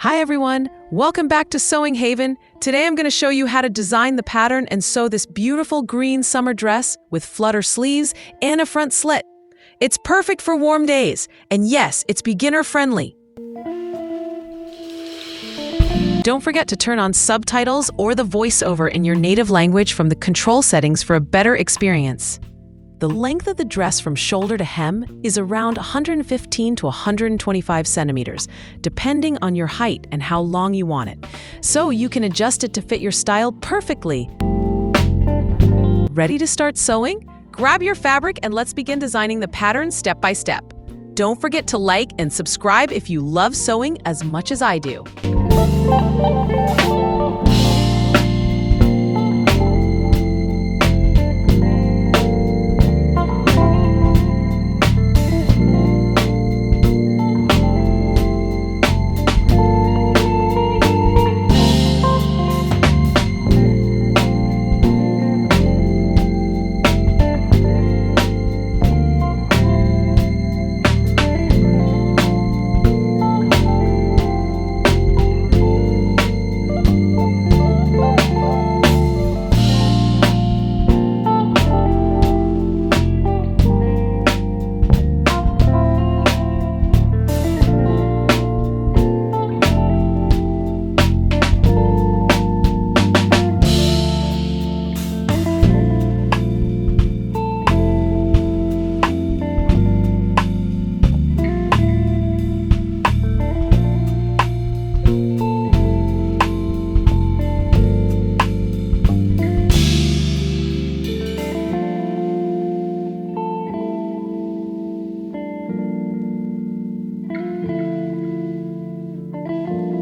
Hi everyone, welcome back to Sewing Haven. Today I'm going to show you how to design the pattern and sew this beautiful green summer dress with flutter sleeves and a front slit. It's perfect for warm days, and yes, it's beginner friendly. Don't forget to turn on subtitles or the voiceover in your native language from the control settings for a better experience. The length of the dress from shoulder to hem is around 115 to 125 centimeters, depending on your height and how long you want it. So you can adjust it to fit your style perfectly. Ready to start sewing? Grab your fabric and let's begin designing the pattern step by step. Don't forget to like and subscribe if you love sewing as much as I do.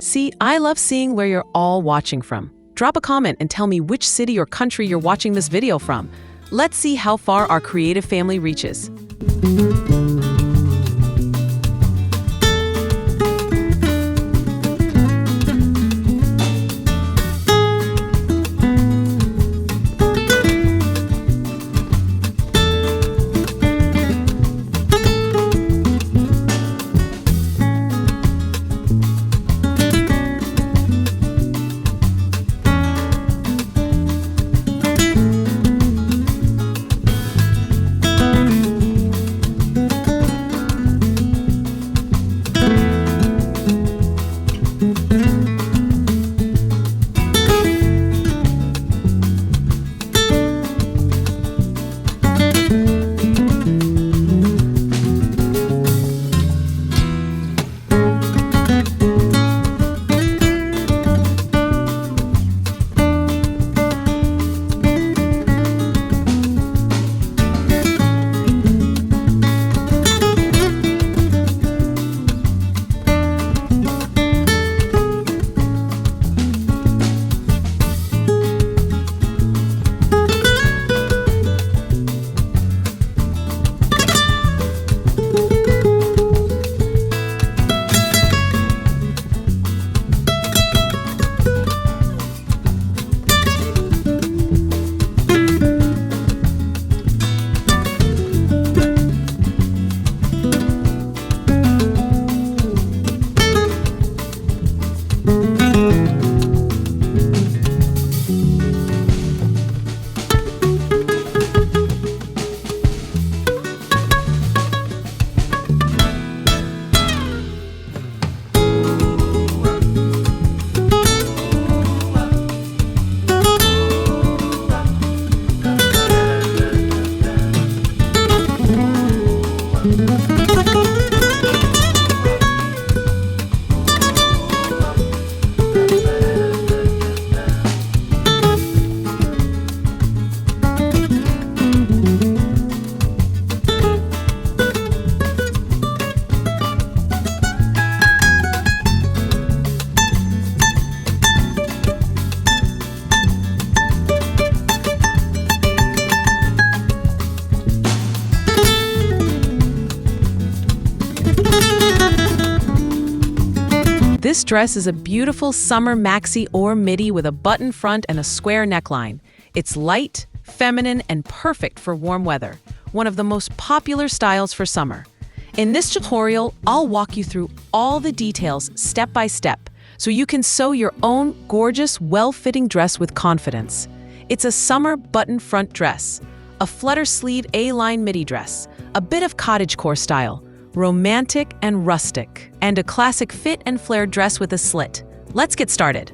See, I love seeing where you're all watching from. Drop a comment and tell me which city or country you're watching this video from. Let's see how far our creative family reaches. This dress is a beautiful summer maxi or midi with a button front and a square neckline. It's light, feminine, and perfect for warm weather, one of the most popular styles for summer. In this tutorial, I'll walk you through all the details step by step, so you can sew your own gorgeous, well-fitting dress with confidence. It's a summer button front dress, a flutter sleeve A-line midi dress, a bit of cottagecore style, romantic and rustic, and a classic fit and flare dress with a slit. Let's get started.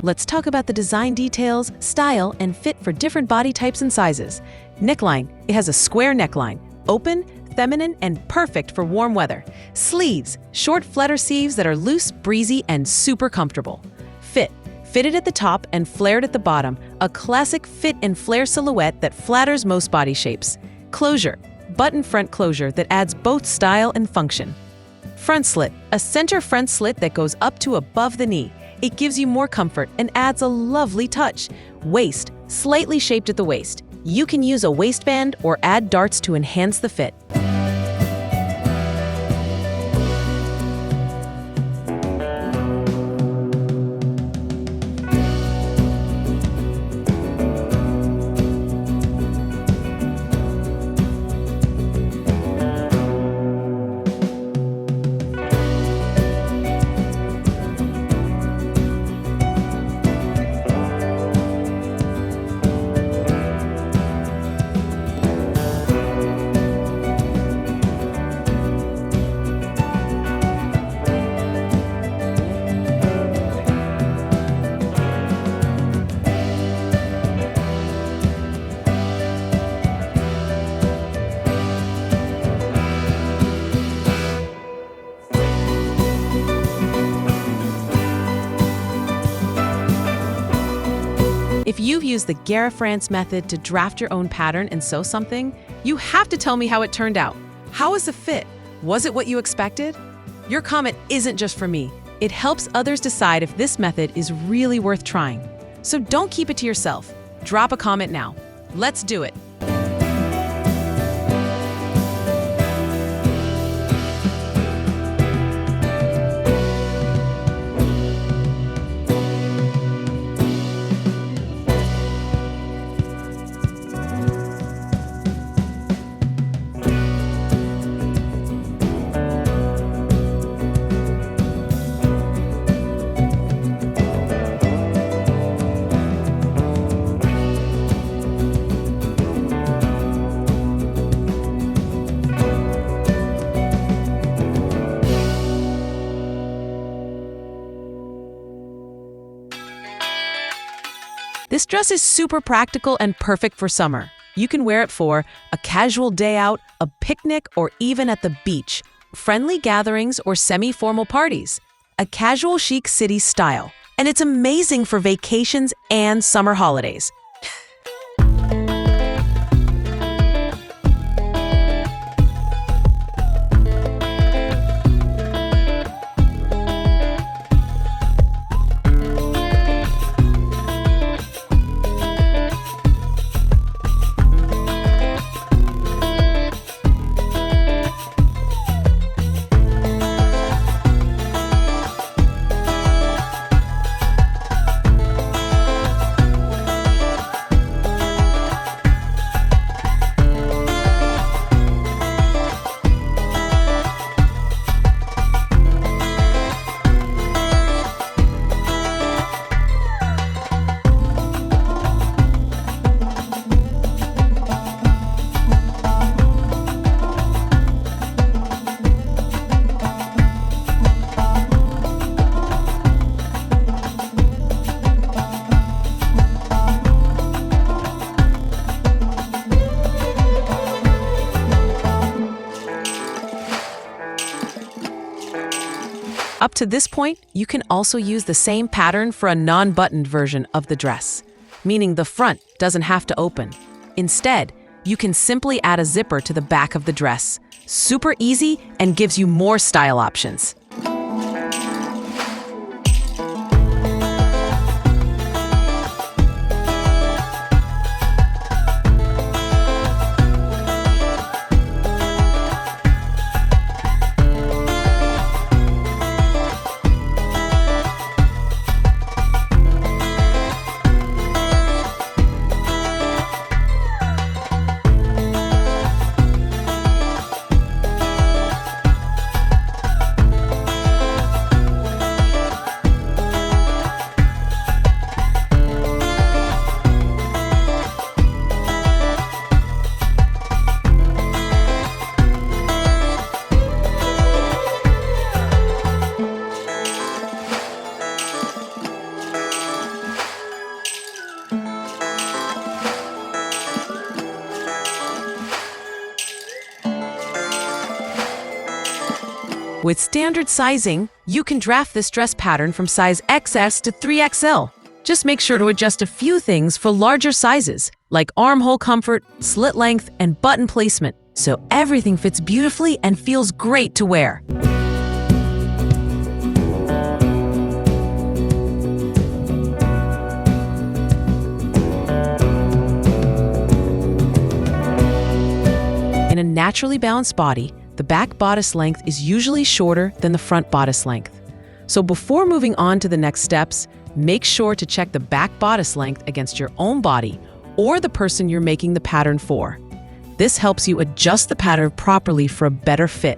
Let's talk about the design details, style, and fit for different body types and sizes. Neckline. It has a square neckline, open, feminine, and perfect for warm weather. Sleeves. Short flutter sleeves that are loose, breezy, and super comfortable. Fit. Fitted at the top and flared at the bottom, a classic fit and flare silhouette that flatters most body shapes. Closure. Button front closure that adds both style and function. Front slit. A center front slit that goes up to above the knee. It gives you more comfort and adds a lovely touch. Waist, slightly shaped at the waist. You can use a waistband or add darts to enhance the fit. If you've used the Guerre France method to draft your own pattern and sew something, you have to tell me how it turned out. How was the fit? Was it what you expected? Your comment isn't just for me. It helps others decide if this method is really worth trying. So don't keep it to yourself. Drop a comment now. Let's do it. This dress is super practical and perfect for summer. You can wear it for a casual day out, a picnic, or even at the beach, friendly gatherings, or semi-formal parties. A casual chic city style. And it's amazing for vacations and summer holidays. Up to this point, you can also use the same pattern for a non-buttoned version of the dress, meaning the front doesn't have to open. Instead, you can simply add a zipper to the back of the dress. Super easy and gives you more style options. With standard sizing, you can draft this dress pattern from size XS to 3XL. Just make sure to adjust a few things for larger sizes, like armhole comfort, slit length, and button placement, so everything fits beautifully and feels great to wear. In a naturally balanced body, the back bodice length is usually shorter than the front bodice length. So before moving on to the next steps, make sure to check the back bodice length against your own body or the person you're making the pattern for. This helps you adjust the pattern properly for a better fit.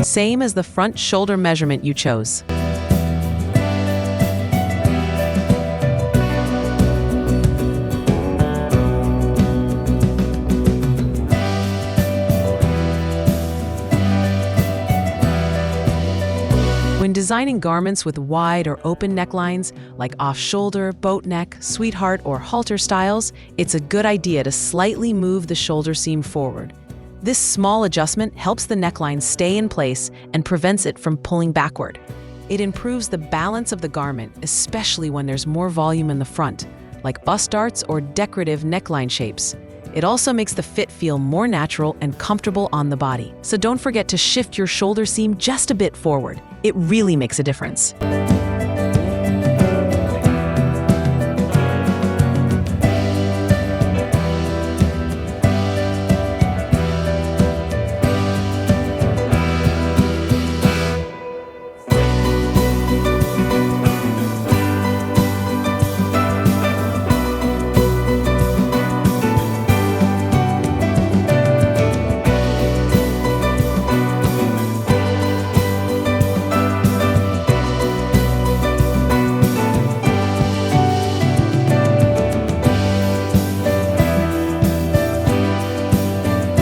Same as the front shoulder measurement you chose. When designing garments with wide or open necklines, like off-shoulder, boat neck, sweetheart, or halter styles, it's a good idea to slightly move the shoulder seam forward. This small adjustment helps the neckline stay in place and prevents it from pulling backward. It improves the balance of the garment, especially when there's more volume in the front, like bust darts or decorative neckline shapes. It also makes the fit feel more natural and comfortable on the body. So don't forget to shift your shoulder seam just a bit forward. It really makes a difference.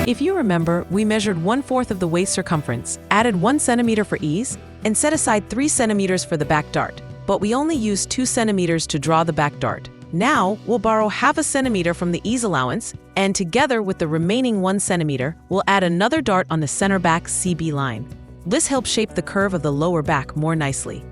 If you remember, we measured 1/4 of the waist circumference, added 1 centimeter for ease, and set aside 3 centimeters for the back dart. But we only used 2 centimeters to draw the back dart. Now, we'll borrow 1/2 centimeter from the ease allowance, and together with the remaining 1 centimeter, we'll add another dart on the center back CB line. This helps shape the curve of the lower back more nicely.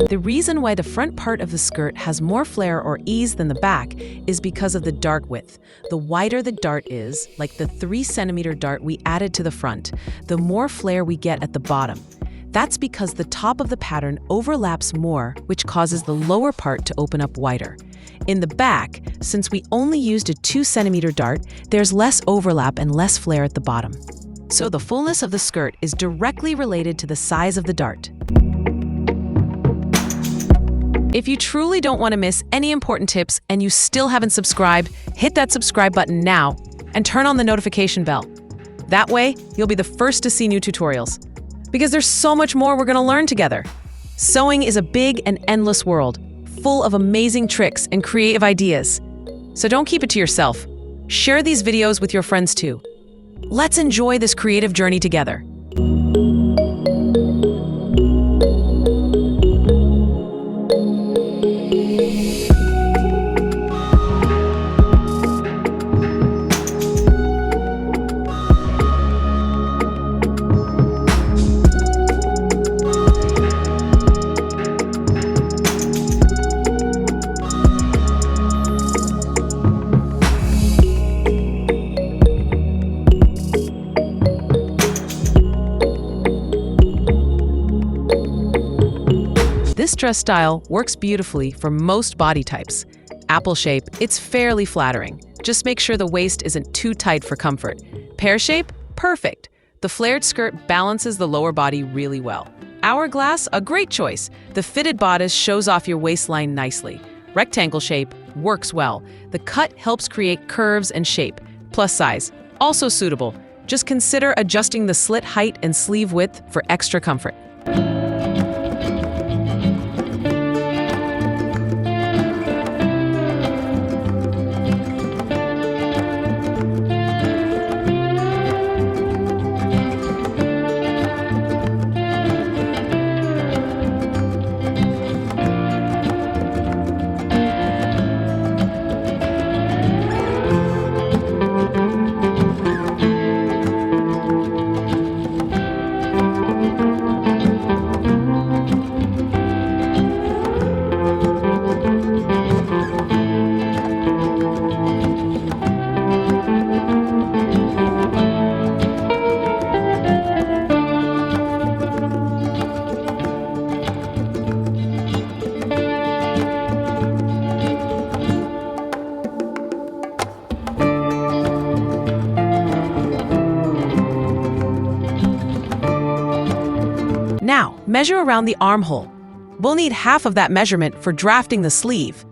The reason why the front part of the skirt has more flare or ease than the back is because of the dart width. The wider the dart is, like the 3 centimeter dart we added to the front, the more flare we get at the bottom. That's because the top of the pattern overlaps more, which causes the lower part to open up wider. In the back, since we only used a 2 centimeter dart, there's less overlap and less flare at the bottom. So the fullness of the skirt is directly related to the size of the dart. If you truly don't want to miss any important tips and you still haven't subscribed, hit that subscribe button now and turn on the notification bell. That way, you'll be the first to see new tutorials. because there's so much more we're going to learn together. Sewing is a big and endless world, full of amazing tricks and creative ideas. So don't keep it to yourself. Share these videos with your friends too. Let's enjoy this creative journey together. This dress style works beautifully for most body types. Apple shape, it's fairly flattering. Just make sure the waist isn't too tight for comfort. Pear shape, perfect. The flared skirt balances the lower body really well. Hourglass, a great choice. The fitted bodice shows off your waistline nicely. Rectangle shape works well. The cut helps create curves and shape. Plus size, also suitable. Just consider adjusting the slit height and sleeve width for extra comfort. Now, measure around the armhole. We'll need half of that measurement for drafting the sleeve.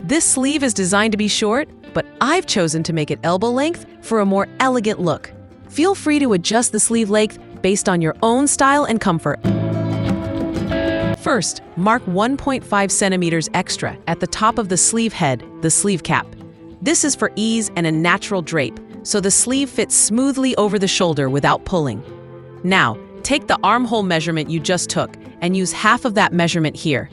This sleeve is designed to be short, but I've chosen to make it elbow length for a more elegant look. Feel free to adjust the sleeve length based on your own style and comfort. First, mark 1.5 centimeters extra at the top of the sleeve head, the sleeve cap. This is for ease and a natural drape, so the sleeve fits smoothly over the shoulder without pulling. Now, take the armhole measurement you just took and use half of that measurement here.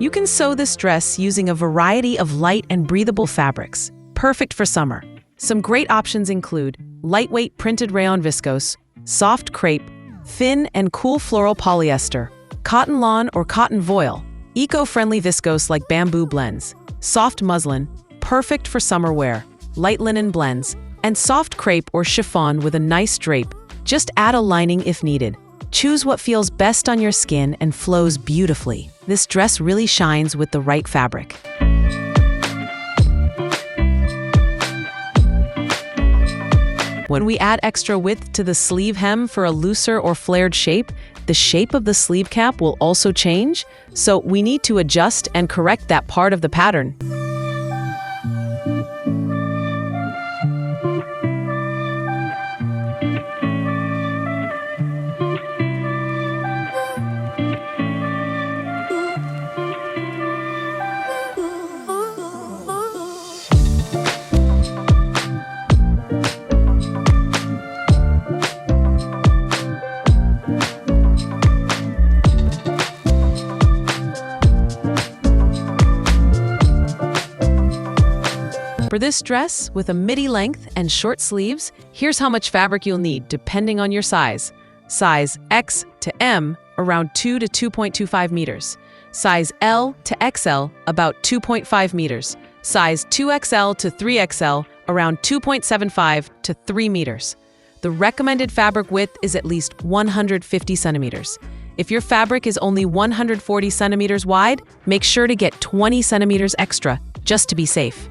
You can sew this dress using a variety of light and breathable fabrics, perfect for summer. Some great options include lightweight printed rayon viscose, soft crepe, thin and cool floral polyester, cotton lawn or cotton voile, eco-friendly viscose like bamboo blends, soft muslin, perfect for summer wear, light linen blends, and soft crepe or chiffon with a nice drape. Just add a lining if needed. Choose what feels best on your skin and flows beautifully. This dress really shines with the right fabric. When we add extra width to the sleeve hem for a looser or flared shape, the shape of the sleeve cap will also change, so we need to adjust and correct that part of the pattern. For this dress, with a midi length and short sleeves, here's how much fabric you'll need depending on your size. Size X to M, around 2 to 2.25 meters. Size L to XL, about 2.5 meters. Size 2XL to 3XL, around 2.75 to 3 meters. The recommended fabric width is at least 150 centimeters. If your fabric is only 140 centimeters wide, make sure to get 20 centimeters extra, just to be safe.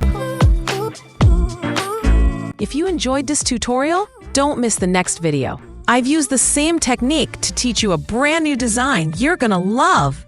If you enjoyed this tutorial, don't miss the next video. I've used the same technique to teach you a brand new design you're gonna love.